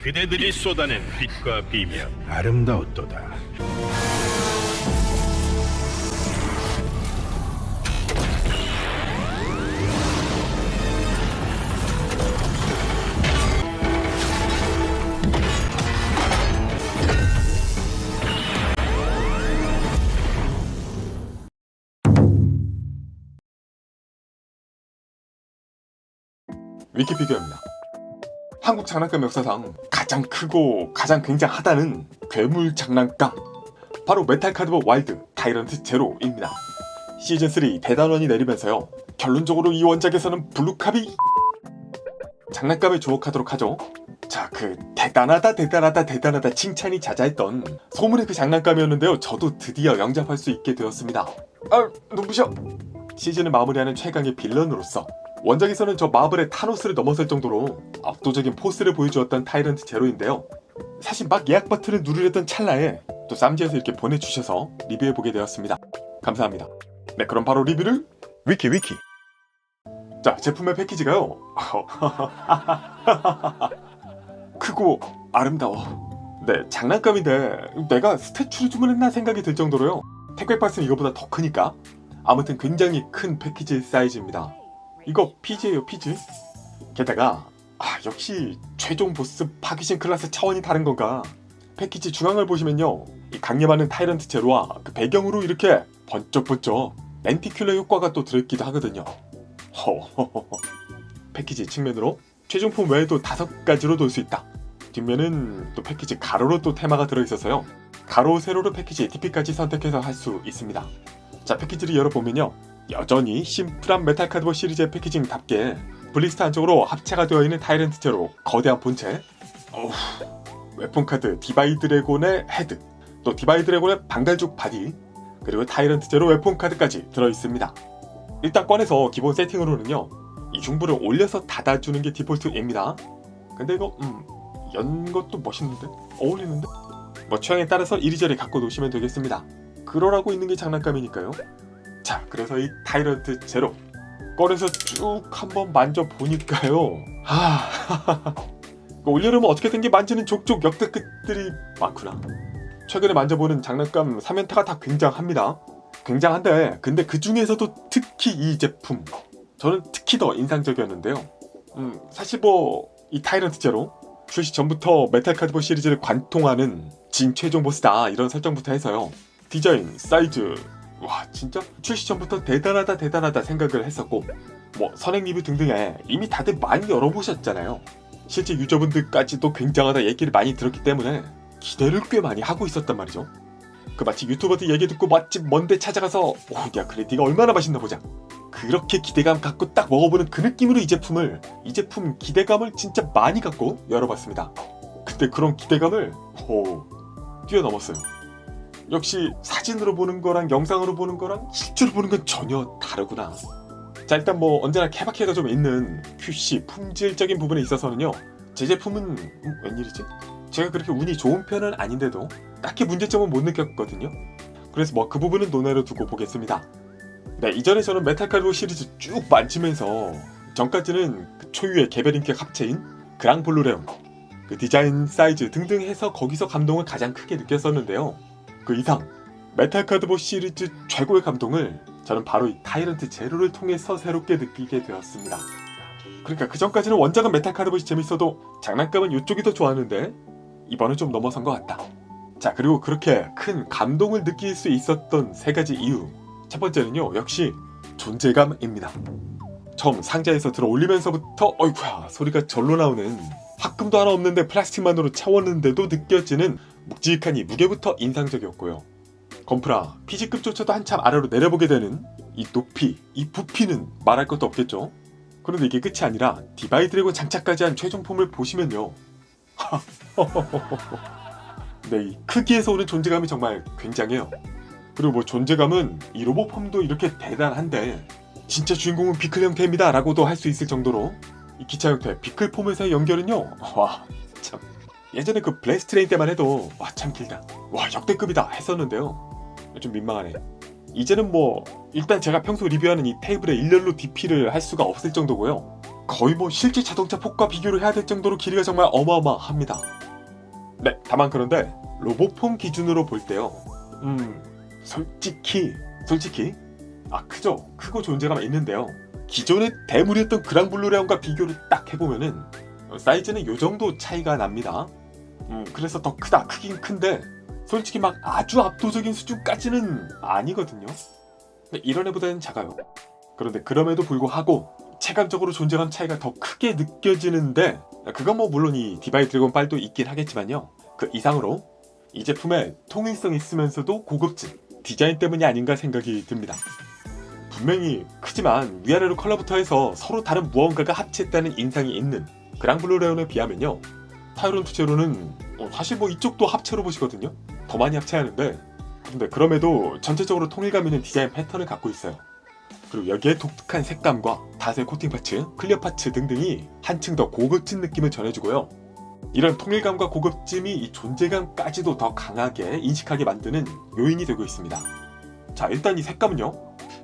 그대들이 쏟아낸 빛과 비명 아름다웠도다. 위키피디아입니다. 한국 장난감 역사상 가장 크고 가장 굉장하다는 괴물 장난감, 바로 메탈 카드봇 와일드 타이런트 제로입니다. 시즌3 대단원이 내리면서요, 결론적으로 이 원작에서는 블루캅이 장난감에 주목하도록 하죠. 자, 그 대단하다 칭찬이 자자했던 소문의 그 장난감이었는데요, 저도 드디어 영접할 수 있게 되었습니다. 눈부셔! 시즌을 마무리하는 최강의 빌런으로서 원작에서는 저 마블의 타노스를 넘어설 정도로 압도적인 포스를 보여주었던 타이런트 제로인데요, 사실 막 예약 버튼을 누르려던 찰나에 또 쌈지에서 이렇게 보내주셔서 리뷰해보게 되었습니다. 감사합니다. 네, 그럼 바로 리뷰를 위키. 자, 제품의 패키지가요, 크고 아름다워. 네, 장난감인데 내가 스태츄를 주문했나 생각이 들 정도로요, 택배박스는 이거보다 더 크니까 아무튼 굉장히 큰 패키지 사이즈입니다. 이거 피지예요, 피지. 게다가 역시 최종 보스 파기신 클래스 차원이 다른 건가, 패키지 중앙을 보시면요, 이 강림하는 타이런트 제로와 그 배경으로 이렇게 번쩍번쩍 렌티큘러 효과가 또 들어있기도 하거든요. 패키지 측면으로 최종품 외에도 5가지로 돌 수 있다. 뒷면은 또 패키지 가로로 또 테마가 들어있어서요, 가로 세로로 패키지 DP까지 선택해서 할 수 있습니다. 자, 패키지를 열어보면요, 여전히 심플한 메탈 카드봇 시리즈의 패키징답게 블리스터 안쪽으로 합체가 되어 있는 타이런트 제로 거대한 본체, 웨폰 카드 디바이 드래곤의 헤드, 또 디바이 드래곤의 방갈죽 바디, 그리고 타이런트 제로 웨폰 카드까지 들어있습니다. 일단 꺼내서 기본 세팅으로는요, 이 흉부를 올려서 닫아주는 게 디폴트입니다. 근데 이거 연 것도 멋있는데? 어울리는데? 뭐 취향에 따라서 이리저리 갖고 노시면 되겠습니다. 그러라고 있는 게 장난감이니까요. 자, 그래서 이 타이런트 제로 꺼내서 쭉 한번 만져보니까요, 올여름은 어떻게 된 게 만지는 족족 역대급들이 많구나. 최근에 만져보는 장난감 3연타가 다 굉장합니다. 굉장한데 근데 그 중에서도 특히 이 제품, 저는 특히 더 인상적이었는데요. 사실 이 타이런트 제로 출시 전부터 메탈 카드봇 시리즈를 관통하는 진 최종 보스다 이런 설정부터 해서요, 디자인, 사이즈, 와 진짜 출시 전부터 대단하다 생각을 했었고, 선행 리뷰 등등에 이미 다들 많이 열어보셨잖아요. 실제 유저분들까지도 굉장하다 얘기를 많이 들었기 때문에 기대를 꽤 많이 하고 있었단 말이죠. 그 마치 유튜버들 얘기 듣고 맛집 먼데 찾아가서 야 그래 네가 얼마나 맛있나 보자, 그렇게 기대감 갖고 딱 먹어보는 그 느낌으로 이 제품 기대감을 진짜 많이 갖고 열어봤습니다. 근데 그런 기대감을 뛰어넘었어요. 역시 사진으로 보는 거랑 영상으로 보는 거랑 실제로 보는 건 전혀 다르구나. 자, 일단 언제나 케바케가 좀 있는 QC 품질적인 부분에 있어서는요, 제 제품은 웬일이지? 제가 그렇게 운이 좋은 편은 아닌데도 딱히 문제점은 못 느꼈거든요. 그래서 그 부분은 논외로 두고 보겠습니다. 네, 이전에 저는 메탈 카드봇 시리즈 쭉 만지면서 전까지는 그 초유의 개별 인격 합체인 그랑블루레온, 그 디자인, 사이즈 등등 해서 거기서 감동을 가장 크게 느꼈었는데요, 그 이상 메탈 카드봇 시리즈 최고의 감동을 저는 바로 이 타이런트 제로를 통해서 새롭게 느끼게 되었습니다. 그러니까 그 전까지는 원작은 메탈 카드봇이 재밌어도 장난감은 이쪽이 더 좋았는데 이번은 좀 넘어선 것 같다. 자, 그리고 그렇게 큰 감동을 느낄 수 있었던 3가지 이유. 첫 번째는요, 역시 존재감입니다. 처음 상자에서 들어 올리면서부터 어이구야 소리가 절로 나오는, 합금도 하나 없는데 플라스틱만으로 채웠는데도 느껴지는 묵직한 이 무게부터 인상적이었고요. 건프라 피지급조차도 한참 아래로 내려보게 되는 이 높이, 이 부피는 말할 것도 없겠죠. 그런데 이게 끝이 아니라 디바이 드래곤 장착까지 한 최종품을 보시면요, 네, 이 크기에서 오는 존재감이 정말 굉장해요. 그리고 존재감은 이 로봇폼도 이렇게 대단한데 진짜 주인공은 비클 형태입니다 라고도 할 수 있을 정도로 이 기차 형태 비클 폼에서의 연결은요, 참 예전에 그 블레스트레인 때만 해도 참 길다, 역대급이다 했었는데요, 좀 민망하네. 이제는 뭐 일단 제가 평소 리뷰하는 이 테이블에 일렬로 DP를 할 수가 없을 정도고요. 거의 뭐 실제 자동차 폭과 비교를 해야 될 정도로 길이가 정말 어마어마합니다. 네, 다만 그런데 로보폼 기준으로 볼 때요. 솔직히 크죠. 크고 존재감이 있는데요. 기존의 대물이었던 그랑블루레온과 비교를 딱 해보면은 사이즈는 요 정도 차이가 납니다. 그래서 더 크긴 큰데 솔직히 막 아주 압도적인 수준까지는 아니거든요. 근데 이런 애보다는 작아요. 그런데 그럼에도 불구하고 체감적으로 존재감 차이가 더 크게 느껴지는데, 그건 뭐 물론 이 디바이 드래곤 빨도 있긴 하겠지만요. 그 이상으로 이 제품에 통일성 있으면서도 고급진 디자인 때문이 아닌가 생각이 듭니다. 분명히 크지만 위아래로 컬러부터 해서 서로 다른 무언가가 합체했다는 인상이 있는 그랑블루레온에 비하면요, 타이론 투제로는 사실 뭐 이쪽도 합체로 보시거든요. 더 많이 합체하는데, 근데 그럼에도 전체적으로 통일감 있는 디자인 패턴을 갖고 있어요. 그리고 여기에 독특한 색감과 다세 코팅 파츠, 클리어 파츠 등등이 한층 더 고급진 느낌을 전해주고요. 이런 통일감과 고급짐이 이 존재감까지도 더 강하게 인식하게 만드는 요인이 되고 있습니다. 자, 일단 이 색감은요,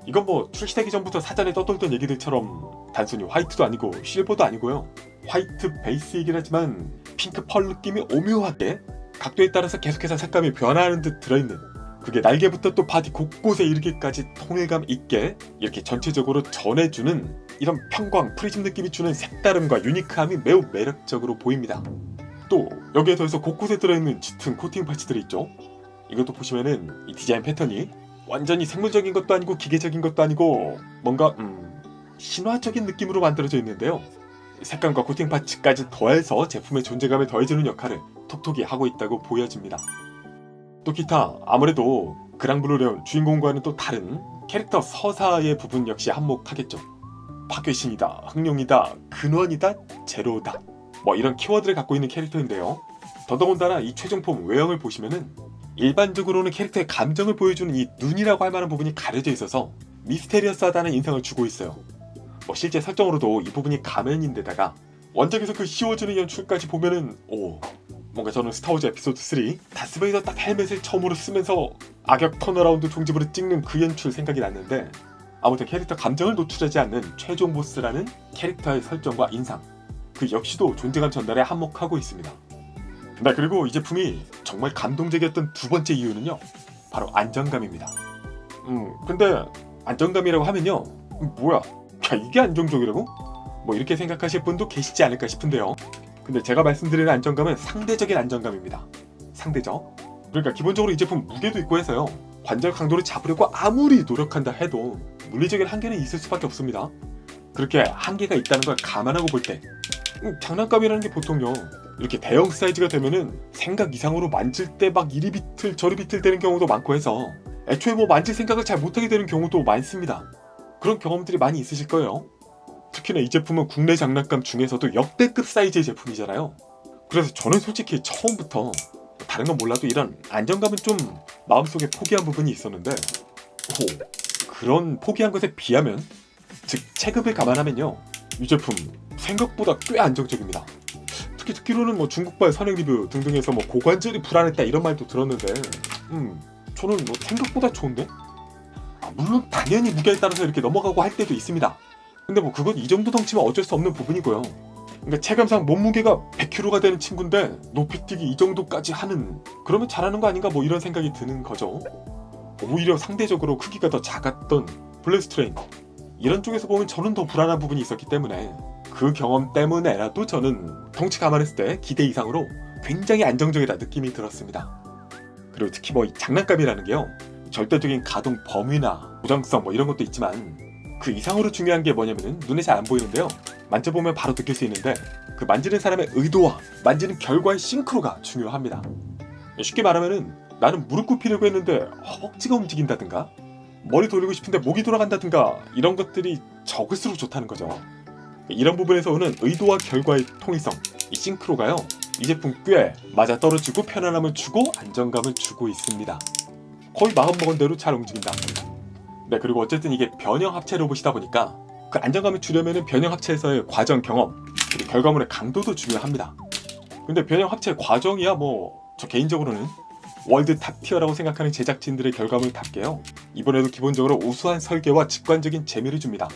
이건 뭐 출시되기 전부터 사전에 떠돌던 얘기들처럼 단순히 화이트도 아니고 실버도 아니고요. 화이트 베이스이긴 하지만 핑크 펄 느낌이 오묘하게 각도에 따라서 계속해서 색감이 변화하는 듯 들어있는, 그게 날개부터 또 바디 곳곳에 이르기까지 통일감 있게 이렇게 전체적으로 전해주는 이런 평광, 프리즘 느낌이 주는 색다름과 유니크함이 매우 매력적으로 보입니다. 또 여기에 더해서 곳곳에 들어있는 짙은 코팅 파츠들이 있죠. 이것도 보시면은 이 디자인 패턴이 완전히 생물적인 것도 아니고 기계적인 것도 아니고 뭔가 신화적인 느낌으로 만들어져 있는데요. 색감과 코팅 파츠까지 더해서 제품의 존재감을 더해주는 역할을 톡톡히 하고 있다고 보여집니다. 또 기타, 아무래도 그랑블루레온 주인공과는 또 다른 캐릭터 서사의 부분 역시 한몫하겠죠. 파괴신이다, 흥룡이다, 근원이다, 제로다, 뭐 이런 키워드를 갖고 있는 캐릭터인데요. 더더군다나 이 최종폼 외형을 보시면은 일반적으로는 캐릭터의 감정을 보여주는 이 눈이라고 할 만한 부분이 가려져 있어서 미스테리어스하다는 인상을 주고 있어요. 뭐 실제 설정으로도 이 부분이 가면인데다가 원작에서 그 씌워주는 연출까지 보면은 뭔가 저는 스타워즈 에피소드 3 다스베이더 딱 헬멧을 처음으로 쓰면서 악역 턴어라운드 종지부를 찍는 그 연출 생각이 났는데, 아무튼 캐릭터 감정을 노출하지 않는 최종 보스라는 캐릭터의 설정과 인상, 그 역시도 존재감 전달에 한몫하고 있습니다. 네, 그리고 이 제품이 정말 감동적이었던 두 번째 이유는요, 바로 안정감입니다. 근데 안정감이라고 하면요, 뭐야, 야, 이게 안정적이라고? 뭐 이렇게 생각하실 분도 계시지 않을까 싶은데요. 근데 제가 말씀드리는 안정감은 상대적인 안정감입니다. 상대적. 그러니까 기본적으로 이 제품 무게도 있고 해서요, 관절 강도를 잡으려고 아무리 노력한다 해도 물리적인 한계는 있을 수밖에 없습니다. 그렇게 한계가 있다는 걸 감안하고 볼 때 장난감이라는 게 보통요, 이렇게 대형 사이즈가 되면은 생각 이상으로 만질 때 막 이리 비틀 저리 비틀 되는 경우도 많고 해서 애초에 뭐 만질 생각을 잘 못하게 되는 경우도 많습니다. 그런 경험들이 많이 있으실 거예요. 특히나 이 제품은 국내 장난감 중에서도 역대급 사이즈의 제품이잖아요. 그래서 저는 솔직히 처음부터 다른 건 몰라도 이런 안정감은 좀 마음속에 포기한 부분이 있었는데, 그런 포기한 것에 비하면, 즉 체급을 감안하면요, 이 제품 생각보다 꽤 안정적입니다. 특히 듣기로는 뭐 중국발 선행 리뷰 등등에서 뭐 고관절이 불안했다 이런 말도 들었는데, 저는 뭐 생각보다 좋은데? 물론 당연히 무게에 따라서 이렇게 넘어가고 할 때도 있습니다. 근데 뭐 그건 이 정도 덩치면 어쩔 수 없는 부분이고요. 그러니까 체감상 몸무게가 100kg가 되는 친구인데 높이뛰기 이 정도까지 하는, 그러면 잘하는 거 아닌가 뭐 이런 생각이 드는 거죠. 오히려 상대적으로 크기가 더 작았던 블랙스트레인, 이런 쪽에서 보면 저는 더 불안한 부분이 있었기 때문에 그 경험 때문에라도 저는 덩치 감안했을 때 기대 이상으로 굉장히 안정적이다 느낌이 들었습니다. 그리고 특히 뭐 이 장난감이라는 게요, 절대적인 가동 범위나 고정성 뭐 이런 것도 있지만 그 이상으로 중요한 게 뭐냐면은 눈에 잘 안 보이는데요, 만져보면 바로 느낄 수 있는데 그 만지는 사람의 의도와 만지는 결과의 싱크로가 중요합니다. 쉽게 말하면은 나는 무릎 굽히려고 했는데 허벅지가 움직인다든가 머리 돌리고 싶은데 목이 돌아간다든가 이런 것들이 적을수록 좋다는 거죠. 이런 부분에서 오는 의도와 결과의 통일성, 이 싱크로가요, 이 제품 꽤 맞아떨어지고 편안함을 주고 안정감을 주고 있습니다. 거의 마음먹은 대로 잘 움직인다. 네, 그리고 어쨌든 이게 변형 합체 로봇이다 보니까 그 안정감을 주려면 변형 합체에서의 과정 경험, 그리고 결과물의 강도도 중요합니다. 근데 변형 합체 과정이야 뭐 저 개인적으로는 월드 탑티어라고 생각하는 제작진들의 결과물답게요. 이번에도 기본적으로 우수한 설계와 직관적인 재미를 줍니다.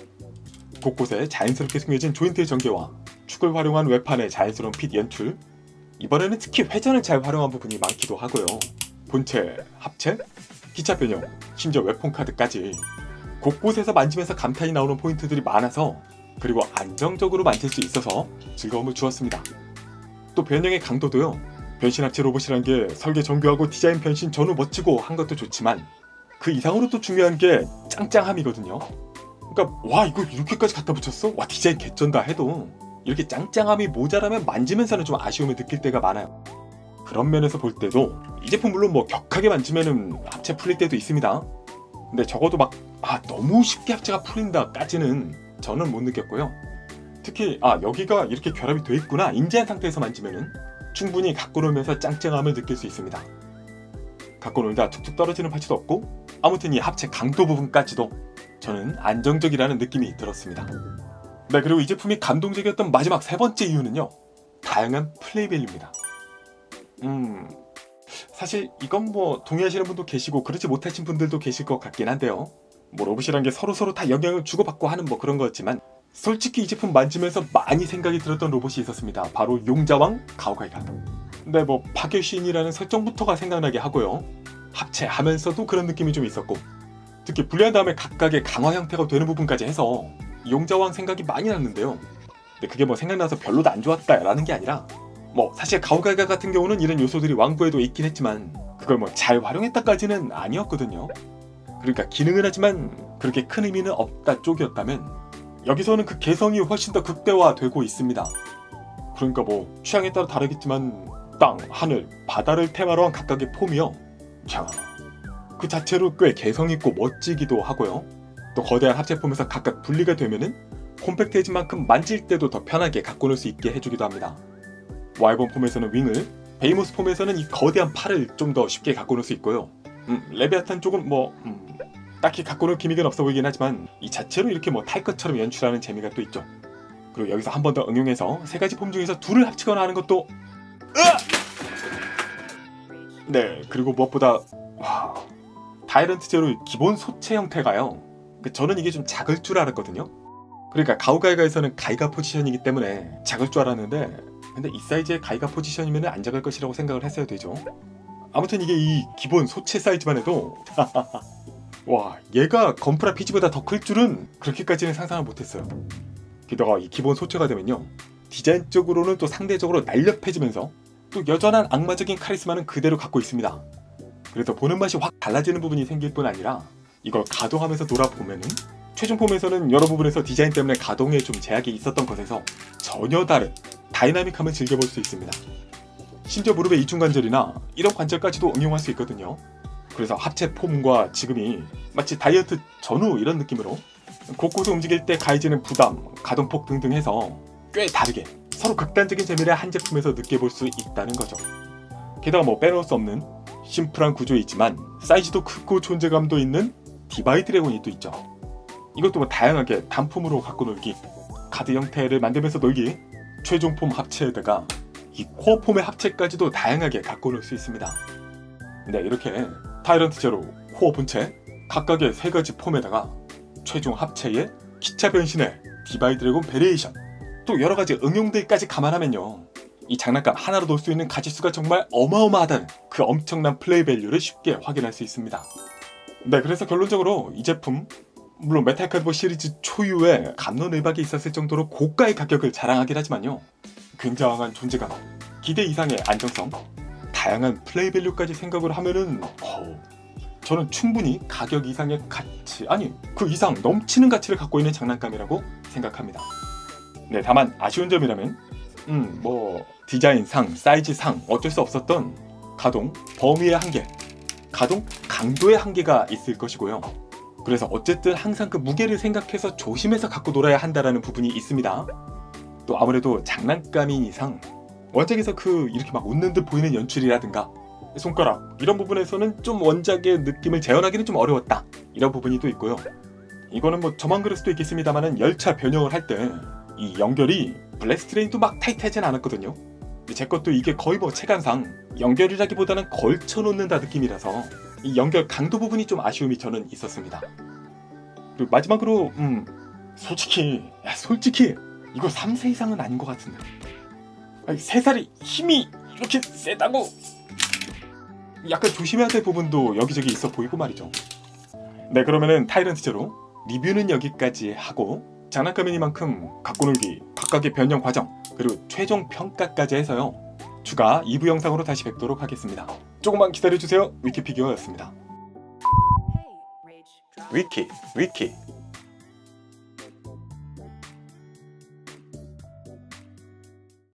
곳곳에 자연스럽게 숨겨진 조인트의 전개와 축을 활용한 외판의 자연스러운 핏 연출, 이번에는 특히 회전을 잘 활용한 부분이 많기도 하고요. 본체, 합체, 기차 변형, 심지어 웹폰 카드까지 곳곳에서 만지면서 감탄이 나오는 포인트들이 많아서, 그리고 안정적으로 만질 수 있어서 즐거움을 주었습니다. 또 변형의 강도도요. 변신 합체 로봇이란 게 설계 정교하고 디자인 변신 전후 멋지고 한 것도 좋지만 그 이상으로 또 중요한 게 짱짱함이거든요. 그러니까 와 이거 이렇게까지 갖다 붙였어? 와 디자인 개쩐다 해도 이렇게 짱짱함이 모자라면 만지면서는 좀 아쉬움을 느낄 때가 많아요. 그런 면에서 볼 때도 이 제품 물론 뭐 격하게 만지면은 합체 풀릴 때도 있습니다. 근데 적어도 막 너무 쉽게 합체가 풀린다까지는 저는 못 느꼈고요. 특히 여기가 이렇게 결합이 돼 있구나 인지한 상태에서 만지면은 충분히 갖고 놀면서 짱짱함을 느낄 수 있습니다. 갖고 놀다 툭툭 떨어지는 파츠도 없고, 아무튼 이 합체 강도 부분까지도 저는 안정적이라는 느낌이 들었습니다. 네, 그리고 이 제품이 감동적이었던 마지막 세 번째 이유는요, 다양한 플레이밸류입니다. 사실 이건 뭐 동의하시는 분도 계시고 그렇지 못하신 분들도 계실 것 같긴 한데요. 뭐 로봇이란 게 서로 다 영향을 주고받고 하는 뭐 그런 거였지만, 솔직히 이 제품 만지면서 많이 생각이 들었던 로봇이 있었습니다. 바로 용자왕 가오가이가. 근데 뭐 파괴신이라는 설정부터가 생각나게 하고요. 합체하면서도 그런 느낌이 좀 있었고, 특히 분리한 다음에 각각의 강화 형태가 되는 부분까지 해서 용자왕 생각이 많이 났는데요. 근데 그게 뭐 생각나서 별로도 안 좋았다라는 게 아니라, 뭐 사실 가오가이가 같은 경우는 이런 요소들이 왕부에도 있긴 했지만 그걸 뭐 잘 활용했다까지는 아니었거든요. 그러니까 기능은 하지만 그렇게 큰 의미는 없다 쪽이었다면, 여기서는 그 개성이 훨씬 더 극대화되고 있습니다. 그러니까 뭐 취향에 따라 다르겠지만 땅, 하늘, 바다를 테마로 한 각각의 폼이요, 자, 그 자체로 꽤 개성있고 멋지기도 하고요. 또 거대한 합체폼에서 각각 분리가 되면은 콤팩트해진 만큼 만질 때도 더 편하게 갖고 놀 수 있게 해주기도 합니다. 와이번 폼에서는 윙을, 베이모스 폼에서는 이 거대한 팔을 좀 더 쉽게 갖고 놀 수 있고요. 레비아탄 쪽은 딱히 갖고 놀 기믹은 없어 보이긴 하지만 이 자체로 이렇게 뭐 탈 것처럼 연출하는 재미가 또 있죠. 그리고 여기서 한 번 더 응용해서 세 가지 폼 중에서 둘을 합치거나 하는 것도 네, 그리고 무엇보다 타이런트 제로의 기본 소체 형태가요, 저는 이게 좀 작을 줄 알았거든요. 그러니까 가오가이가에서는 가이가 포지션이기 때문에 작을 줄 알았는데, 근데 이 사이즈의 가이가 포지션이면 안 작을 것이라고 생각을 했어야 되죠. 아무튼 이게 이 기본 소체 사이즈만 해도 와, 얘가 건프라 피지보다 더 클 줄은 그렇게까지는 상상을 못했어요. 게다가 이 기본 소체가 되면요, 디자인적으로는 또 상대적으로 날렵해지면서 또 여전한 악마적인 카리스마는 그대로 갖고 있습니다. 그래서 보는 맛이 확 달라지는 부분이 생길 뿐 아니라 이걸 가동하면서 놀아보면은 최종 폼에서는 여러 부분에서 디자인 때문에 가동에 좀 제약이 있었던 것에서 전혀 다른 다이나믹함을 즐겨볼 수 있습니다. 심지어 무릎의 이중관절이나 이런 관절까지도 응용할 수 있거든요. 그래서 합체 폼과 지금이 마치 다이어트 전후 이런 느낌으로 곳곳을 움직일 때 가해지는 부담, 가동폭 등등 해서 꽤 다르게 서로 극단적인 재미를 한 제품에서 느껴볼 수 있다는 거죠. 게다가 뭐 빼놓을 수 없는 심플한 구조이지만 사이즈도 크고 존재감도 있는 디바이 드래곤이 또 있죠. 이것도 뭐 다양하게 단품으로 갖고 놀기, 카드 형태를 만들면서 놀기, 최종 폼 합체에다가 이 코어 폼의 합체까지도 다양하게 갖고 놀 수 있습니다. 네, 이렇게 타이런트 제로, 코어 본체, 각각의 세 가지 폼에다가 최종 합체에 기차 변신의 디바이 드래곤 베리에이션, 또 여러 가지 응용들까지 감안하면요, 이 장난감 하나로 놀 수 있는 가짓수가 정말 어마어마하다는 그 엄청난 플레이 밸류를 쉽게 확인할 수 있습니다. 네, 그래서 결론적으로 이 제품, 물론 메탈 칼리버 시리즈 초유의 갑론을박이 있었을 정도로 고가의 가격을 자랑하긴 하지만요, 굉장한 존재감, 기대 이상의 안정성, 다양한 플레이 밸류까지 생각을 하면은 저는 충분히 가격 이상의 가치, 아니 그 이상 넘치는 가치를 갖고 있는 장난감이라고 생각합니다. 네, 다만 아쉬운 점이라면 뭐 디자인상, 사이즈상 어쩔 수 없었던 가동 범위의 한계, 가동 강도의 한계가 있을 것이고요. 그래서 어쨌든 항상 그 무게를 생각해서 조심해서 갖고 놀아야 한다는 부분이 있습니다. 또 아무래도 장난감인 이상 원작에서 이렇게 막 웃는 듯 보이는 연출이라든가 손가락 이런 부분에서는 좀 원작의 느낌을 재현하기는 좀 어려웠다, 이런 부분이 또 있고요. 이거는 뭐 저만 그럴 수도 있겠습니다만 열차 변형을 할 때 이 연결이 블랙스트레인도 막 타이트하진 않았거든요. 제 것도 이게 거의 뭐 체감상 연결이라기보다는 걸쳐 놓는다 느낌이라서 이 연결 강도 부분이 좀 아쉬움이 저는 있었습니다. 그리고 마지막으로 솔직히 이거 3세 이상은 아닌 것 같은데. 아니, 3살이 힘이 이렇게 세다고. 약간 조심해야 될 부분도 여기저기 있어 보이고 말이죠. 네, 그러면은 타이런트 제로 리뷰는 여기까지 하고 장난감이니만큼 갖고 놀기, 각각의 변형 과정, 그리고 최종 평가까지 해서요 추가 2부 영상으로 다시 뵙도록 하겠습니다. 조금만 기다려주세요. 위키피규어였습니다. 위키